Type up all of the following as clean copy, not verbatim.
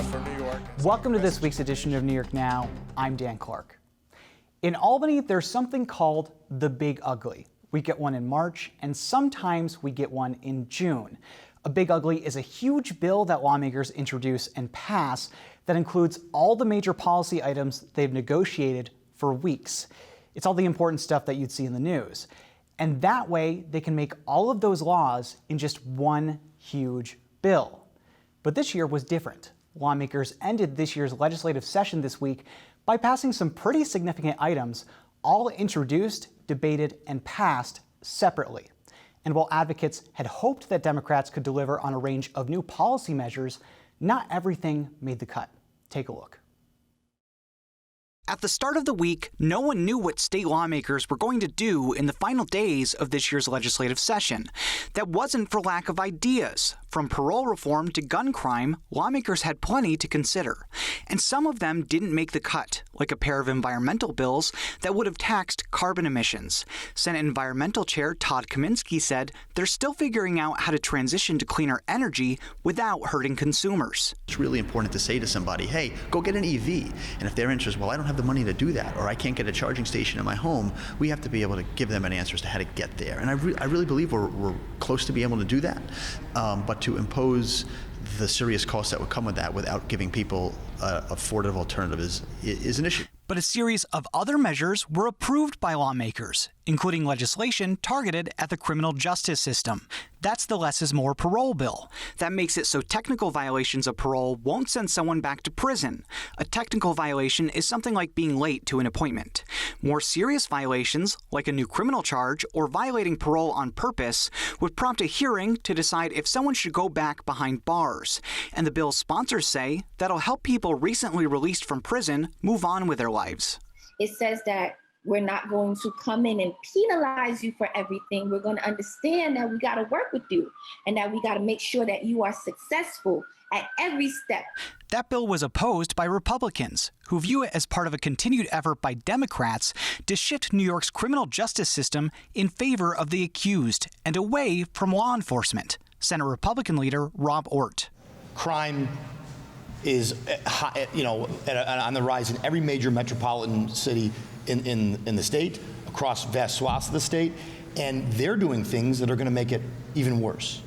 for New York. Welcome to this week's edition of New York Now. I'm Dan Clark. In Albany, there's something called the Big Ugly. We get one in March, and sometimes we get one in June. A Big Ugly is a huge bill that lawmakers introduce and pass that includes all the major policy items they've negotiated for weeks. It's all the important stuff that you'd see in the news. And that way, they can make all of those laws in just one huge bill. But this year was different. Lawmakers ended this year's legislative session this week by passing some pretty significant items, all introduced, debated, and passed separately. And while advocates had hoped that Democrats could deliver on a range of new policy measures, not everything made the cut. Take a look. At the start of the week, no one knew what state lawmakers were going to do in the final days of this year's legislative session. That wasn't for lack of ideas. From parole reform to gun crime, lawmakers had plenty to consider. And some of them didn't make the cut, like a pair of environmental bills that would have taxed carbon emissions. Senate Environmental Chair Todd Kaminsky said they're still figuring out how to transition to cleaner energy without hurting consumers. It's really important to say to somebody, hey, go get an EV. And if they're interested, well, I don't have the money to do that, or I can't get a charging station in my home, we have to be able to give them an answer as to how to get there. And I really believe we're close to being able to do that. But to impose the serious costs that would come with that without giving people affordable alternatives is an issue. But a series of other measures were approved by lawmakers, including legislation targeted at the criminal justice system. That's the Less is More parole bill. That makes it so technical violations of parole won't send someone back to prison. A technical violation is something like being late to an appointment. More serious violations, like a new criminal charge or violating parole on purpose, would prompt a hearing to decide if someone should go back behind bars. And the bill's sponsors say that'll help people recently released from prison move on with their lives. It says that we're not going to come in and penalize you for everything. We're going to understand that we got to work with you and that we got to make sure that you are successful at every step. That bill was opposed by Republicans, who view it as part of a continued effort by Democrats to shift New York's criminal justice system in favor of the accused and away from law enforcement. Senate Republican leader Rob Ort. Crime is on the rise in every major metropolitan city in the state, across vast swaths of the state, and they're doing things that are going to make it even worse.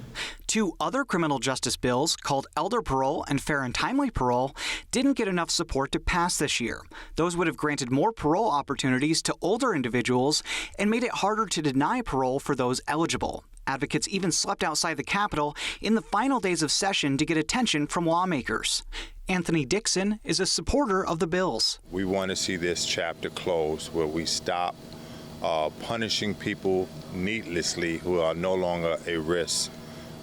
Two other criminal justice bills, called elder parole and fair and timely parole, didn't get enough support to pass this year. Those would have granted more parole opportunities to older individuals and made it harder to deny parole for those eligible. Advocates even slept outside the Capitol in the final days of session to get attention from lawmakers. Anthony Dixon is a supporter of the bills. We want to see this chapter closed where we stop punishing people needlessly who are no longer a risk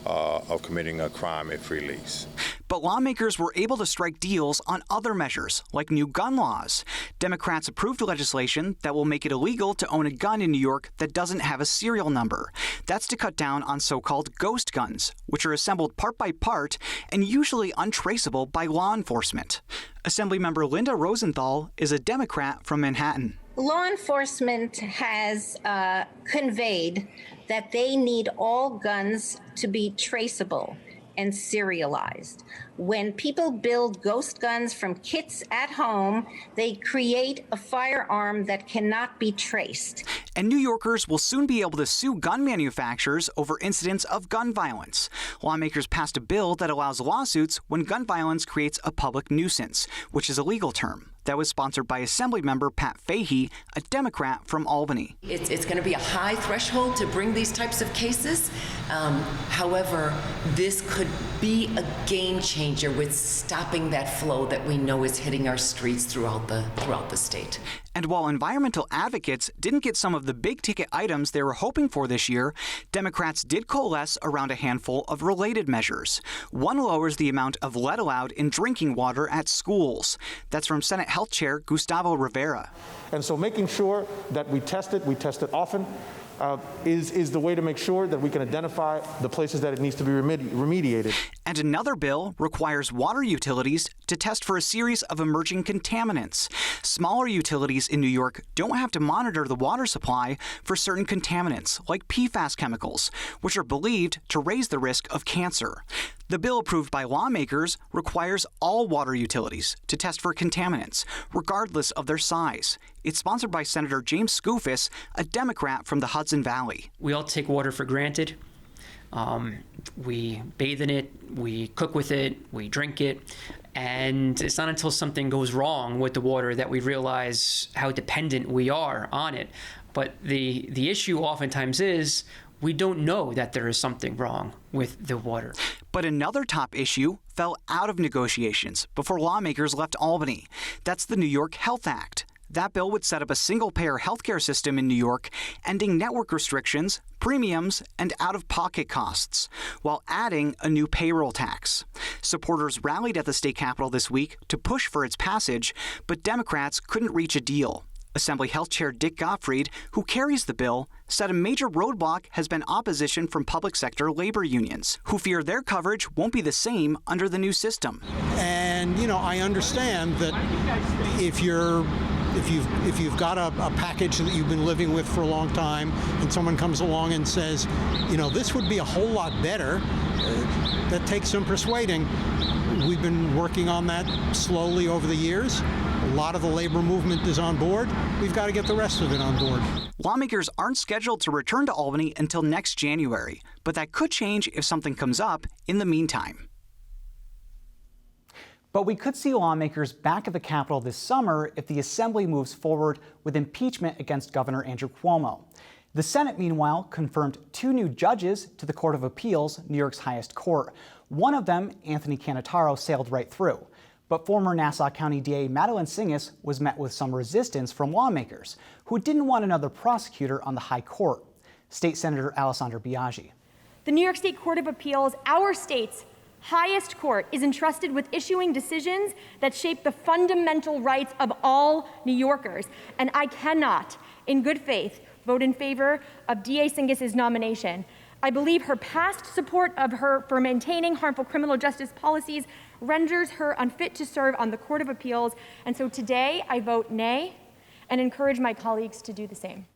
of committing a crime if released. But lawmakers were able to strike deals on other measures, like new gun laws. Democrats approved legislation that will make it illegal to own a gun in New York that doesn't have a serial number. That's to cut down on so-called ghost guns, which are assembled part by part and usually untraceable by law enforcement. Assemblymember Linda Rosenthal is a Democrat from Manhattan. Law enforcement has conveyed that they need all guns to be traceable and serialized. When people build ghost guns from kits at home, they create a firearm that cannot be traced. And New Yorkers will soon be able to sue gun manufacturers over incidents of gun violence. Lawmakers passed a bill that allows lawsuits when gun violence creates a public nuisance, which is a legal term. That was sponsored by Assemblymember Pat Fahey, a Democrat from Albany. It's going to be a high threshold to bring these types of cases. However, this could be a game changer with stopping that flow that we know is hitting our streets throughout the state. And while environmental advocates didn't get some of the big-ticket items they were hoping for this year, Democrats did coalesce around a handful of related measures. One lowers the amount of lead allowed in drinking water at schools. That's from Senate Health Chair Gustavo Rivera. And so making sure that we test it often, is the way to make sure that we can identify the places that it needs to be remediated. And another bill requires water utilities to test for a series of emerging contaminants. Smaller utilities in New York don't have to monitor the water supply for certain contaminants, like PFAS chemicals, which are believed to raise the risk of cancer. The bill approved by lawmakers requires all water utilities to test for contaminants, regardless of their size. It's sponsored by Senator James Skoufis, a Democrat from the Hudson Valley. We all take water for granted. We bathe in it, we cook with it, we drink it, and it's not until something goes wrong with the water that we realize how dependent we are on it. But the issue oftentimes is we don't know that there is something wrong with the water. But another top issue fell out of negotiations before lawmakers left Albany. That's the New York Health Act. That bill would set up a single-payer healthcare system in New York, ending network restrictions, premiums, and out-of-pocket costs, while adding a new payroll tax. Supporters rallied at the state capitol this week to push for its passage, but Democrats couldn't reach a deal. Assembly Health Chair Dick Gottfried, who carries the bill, said a major roadblock has been opposition from public sector labor unions, who fear their coverage won't be the same under the new system. And, I understand that if you've got a package that you've been living with for a long time and someone comes along and says, this would be a whole lot better, that takes some persuading. We've been working on that slowly over the years. A lot of the labor movement is on board. We've got to get the rest of it on board. Lawmakers aren't scheduled to return to Albany until next January, but that could change if something comes up in the meantime. But we could see lawmakers back at the Capitol this summer if the Assembly moves forward with impeachment against Governor Andrew Cuomo. The Senate, meanwhile, confirmed 2 new judges to the Court of Appeals, New York's highest court. One of them, Anthony Cannataro, sailed right through. But former Nassau County DA Madeleine Singis was met with some resistance from lawmakers who didn't want another prosecutor on the high court. State Senator Alessandra Biaggi. The New York State Court of Appeals, our state's highest court, is entrusted with issuing decisions that shape the fundamental rights of all New Yorkers. And I cannot, in good faith, vote in favor of DA Singis's nomination. I believe her past support of her for maintaining harmful criminal justice policies renders her unfit to serve on the Court of Appeals. And so today I vote nay and encourage my colleagues to do the same.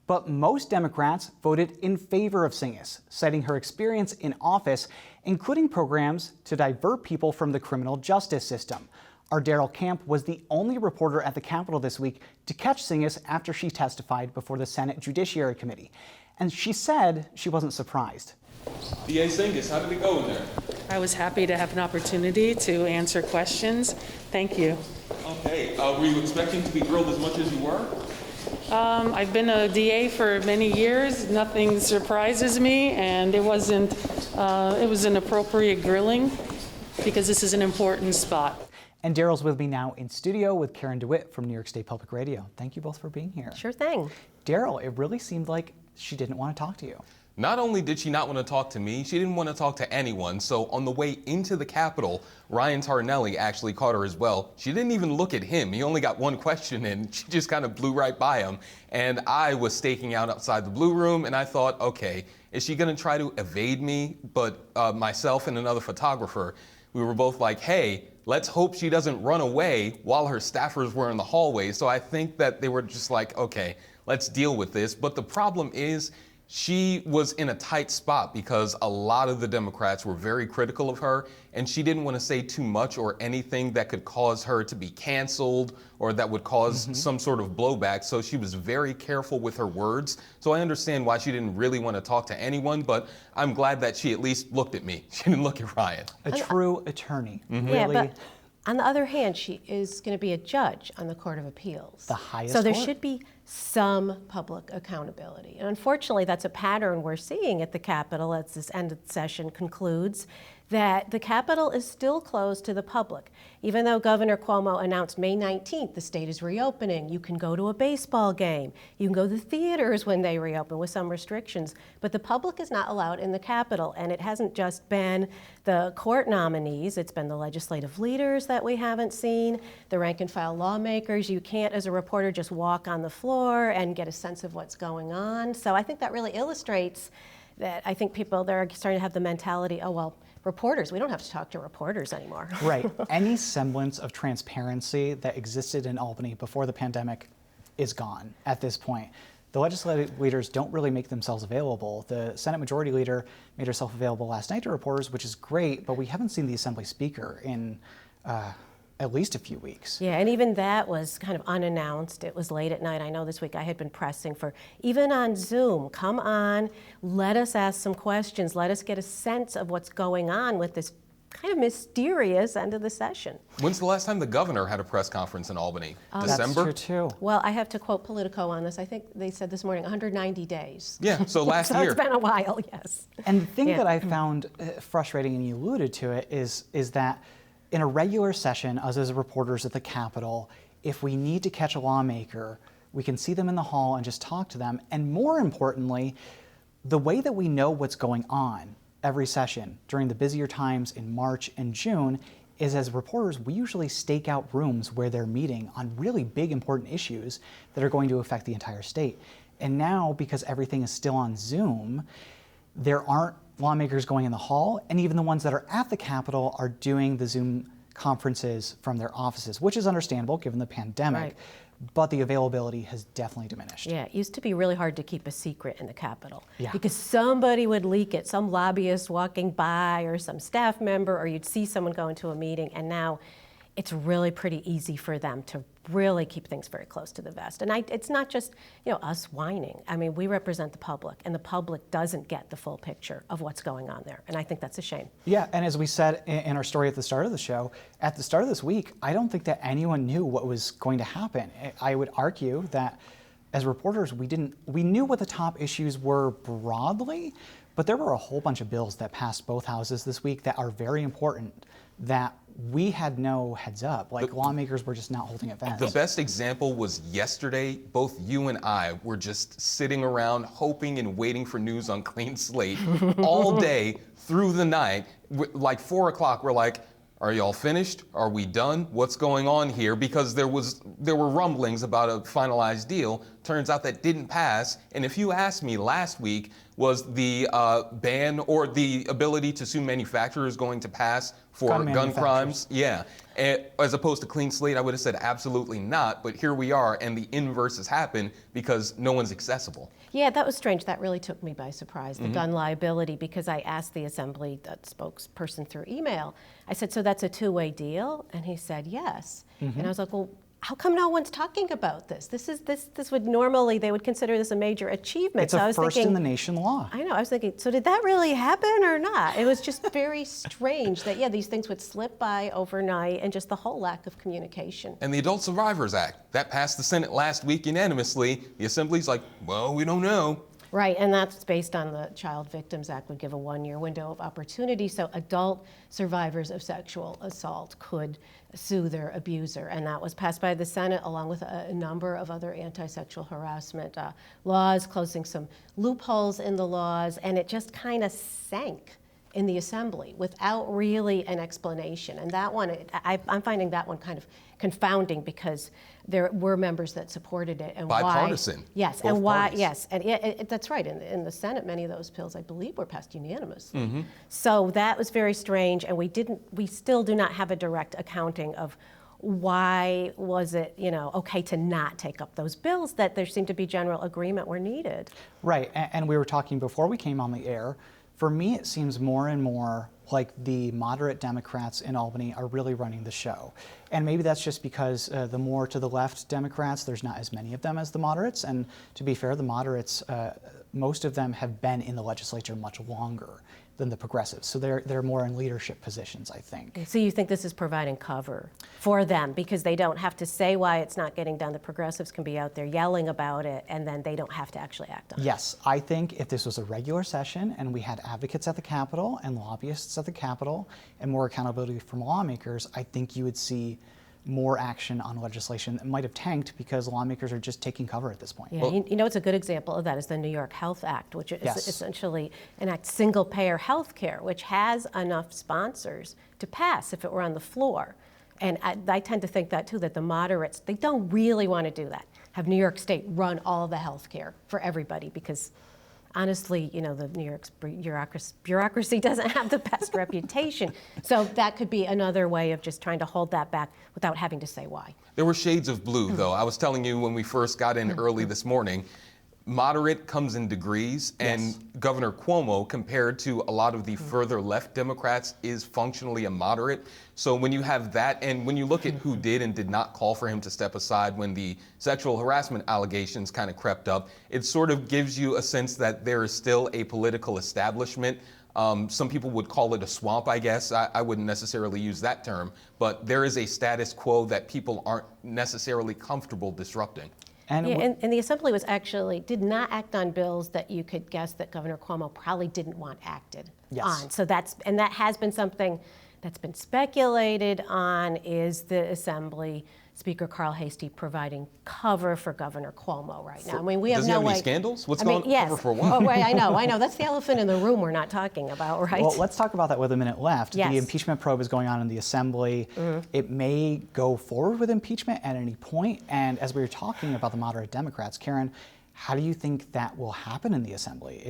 But most Democrats voted in favor of Singis, citing her experience in office, including programs to divert people from the criminal justice system. Our Daryl Camp was the only reporter at the Capitol this week to catch Singis after she testified before the Senate Judiciary Committee. And she said she wasn't surprised. DA Singis, how did it go in there? I was happy to have an opportunity to answer questions. Thank you. Okay, were you expecting to be grilled as much as you were? I've been a DA for many years. Nothing surprises me, and it was an appropriate grilling because this is an important spot. And Daryl's with me now in studio with Karen DeWitt from New York State Public Radio. Thank you both for being here. Sure thing. Daryl, it really seemed like she didn't want to talk to you. Not only did she not want to talk to me, she didn't want to talk to anyone. So on the way into the Capitol, Ryan Tarnelli actually caught her as well. She didn't even look at him. He only got one question in. She just kind of blew right by him. And I was staking out outside the Blue Room, and I thought, okay, is she going to try to evade me? But myself and another photographer, we were both like, hey, let's hope she doesn't run away while her staffers were in the hallway. So I think that they were just like, okay, let's deal with this. But the problem is, she was in a tight spot because a lot of the Democrats were very critical of her, and she didn't want to say too much or anything that could cause her to be canceled or that would cause some sort of blowback. So she was very careful with her words. So I understand why she didn't really want to talk to anyone, but I'm glad that she at least looked at me. She didn't look at Ryan. A true attorney. Yeah, Really. but on the other hand, she is going to be a judge on the Court of Appeals. The highest So there court. should be some public accountability. And unfortunately, that's a pattern we're seeing at the Capitol as this end of the session concludes. that the Capitol is still closed to the public. Even though Governor Cuomo announced May 19th, the state is reopening. You can go to a baseball game. You can go to the theaters when they reopen with some restrictions. But the public is not allowed in the Capitol. And it hasn't just been the court nominees. It's been the legislative leaders that we haven't seen, the rank and file lawmakers. You can't, as a reporter, just walk on the floor and get a sense of what's going on. So I think that really illustrates that I think people, they're starting to have the mentality, oh, well, reporters, we don't have to talk to reporters anymore. Right. Any semblance of transparency that existed in Albany before the pandemic is gone at this point. The legislative leaders don't really make themselves available. The Senate Majority Leader made herself available last night to reporters, which is great, but we haven't seen the Assembly Speaker in at least a few weeks. Yeah, and even that was kind of unannounced. It was late at night. I know this week I had been pressing for, even on Zoom, come on, let us ask some questions. Let us get a sense of what's going on with this kind of mysterious end of the session. When's the last time the governor had a press conference in Albany? That's December? true too. Well, I have to quote Politico on this. I think they said this morning 190 days. Yeah, so last so year. It's been a while, yes. And the thing Yeah. that I found frustrating, and you alluded to it, is that in a regular session, us as reporters at the Capitol, if we need to catch a lawmaker, we can see them in the hall and just talk to them. And more importantly, the way that we know what's going on every session during the busier times in March and June is, as reporters, we usually stake out rooms where they're meeting on really big, important issues that are going to affect the entire state. And now, because everything is still on Zoom, there aren't lawmakers going in the hall, and even the ones that are at the Capitol are doing the Zoom conferences from their offices, which is understandable given the pandemic. Right. But the availability has definitely diminished. Yeah, it used to be really hard to keep a secret in the Capitol Yeah. because somebody would leak it, some lobbyist walking by or some staff member, or you'd see someone go into a meeting, and now it's really pretty easy for them to really keep things very close to the vest. And it's not just, us whining. I mean, we represent the public, and the public doesn't get the full picture of what's going on there. And I think that's a shame. Yeah, and as we said in our story at the start of the show, at the start of this week, I don't think that anyone knew what was going to happen. I would argue that as reporters, we knew what the top issues were broadly, but there were a whole bunch of bills that passed both houses this week that are very important that we had no heads up. Like, lawmakers were just not holding events. The best example was yesterday. Both you and I were just sitting around hoping and waiting for news on Clean Slate all day through the night. Like 4 o'clock, we're like, are y'all finished? Are we done? What's going on here? Because there were rumblings about a finalized deal. Turns out that didn't pass. And if you asked me last week, was the ban or the ability to sue manufacturers going to pass for gun crimes? Yeah. As opposed to Clean Slate, I would have said absolutely not. But here we are, and the inverse has happened because no one's accessible. Yeah, that was strange. That really took me by surprise, the gun liability, because I asked the Assembly spokesperson through email. I said, so that's a two-way deal? And he said, yes. And I was like, well, how come no one's talking about this? This would normally, they would consider this a major achievement. It's a first in the nation law. I know, I was thinking, so did that really happen or not? It was just very strange that, these things would slip by overnight, and just the whole lack of communication. And the Adult Survivors Act, that passed the Senate last week unanimously. The Assembly's like, well, we don't know. Right, and that's based on the Child Victims Act would give a 1-year window of opportunity, so adult survivors of sexual assault could sue their abuser, and that was passed by the Senate along with a number of other anti-sexual harassment laws, closing some loopholes in the laws, and it just kind of sank in the Assembly without really an explanation. And that one, I'm finding that one kind of confounding because there were members that supported it. And bipartisan. Why, yes, Both and why, parties. yes, and that's right. In the Senate, many of those bills, I believe, were passed unanimously. So that was very strange, and we still do not have a direct accounting of why was it, okay to not take up those bills that there seemed to be general agreement were needed. Right, and we were talking before we came on the air. For me, it seems more and more like the moderate Democrats in Albany are really running the show. And maybe that's just because the more to the left Democrats, there's not as many of them as the moderates. And to be fair, the moderates, most of them have been in the legislature much longer than the progressives. So they're more in leadership positions, I think. So you think this is providing cover for them because they don't have to say why it's not getting done. The progressives can be out there yelling about it, and then they don't have to actually act on it. Yes, I think if this was a regular session and we had advocates at the Capitol and lobbyists at the Capitol and more accountability from lawmakers, I think you would see more action on legislation that might have tanked because lawmakers are just taking cover at this point. Yeah, you know, what's a good example of that is the New York Health Act, which is Yes. essentially enact single-payer health care, which has enough sponsors to pass if it were on the floor. And I tend to think that, too, that the moderates, they don't really want to do that, have New York State run all the health care for everybody because honestly, you know, the New York's bureaucracy doesn't have the best reputation. So that could be another way of just trying to hold that back without having to say why. There were shades of blue, though. I was telling you when we first got in early this morning, moderate comes in degrees, and Governor Cuomo, compared to a lot of the further left Democrats, is functionally a moderate. So when you have that, and when you look at who did and did not call for him to step aside when the sexual harassment allegations kind of crept up, it sort of gives you a sense that there is still a political establishment. Some people would call it a swamp, I guess. I wouldn't necessarily use that term, but there is a status quo that people aren't necessarily comfortable disrupting. And the Assembly did not act on bills that you could guess that Governor Cuomo probably didn't want acted on. So that has been something that's been speculated on, is the Assembly Speaker Carl Heastie providing cover for Governor Cuomo right now. I mean, we have Does he no have way. any scandals? What's going on? Yes. Cover for what? Oh, right, I know. That's the elephant in the room we're not talking about, right? Well, let's talk about that with a minute left. Yes. The impeachment probe is going on in the Assembly. It may go forward with impeachment at any point. And as we were talking about the moderate Democrats, Karen, how do you think that will happen in the Assembly?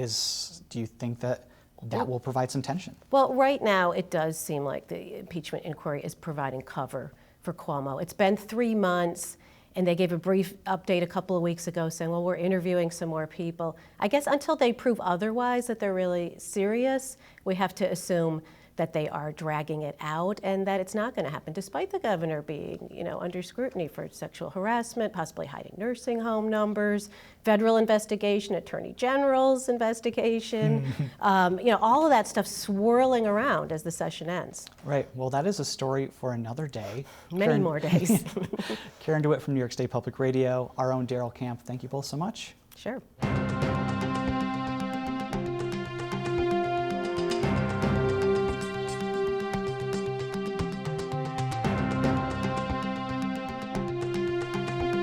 Do you think that will provide some tension? Well, right now it does seem like the impeachment inquiry is providing cover for Cuomo. It's been 3 months, and they gave a brief update a couple of weeks ago saying, well, we're interviewing some more people. I guess until they prove otherwise, that they're really serious, we have to assume that they are dragging it out and that it's not going to happen, despite the governor being, under scrutiny for sexual harassment, possibly hiding nursing home numbers, federal investigation, attorney general's investigation, all of that stuff swirling around as the session ends. Right. Well, that is a story for another day. Many more days. Karen DeWitt from New York State Public Radio, our own Daryl Camp. Thank you both so much. Sure.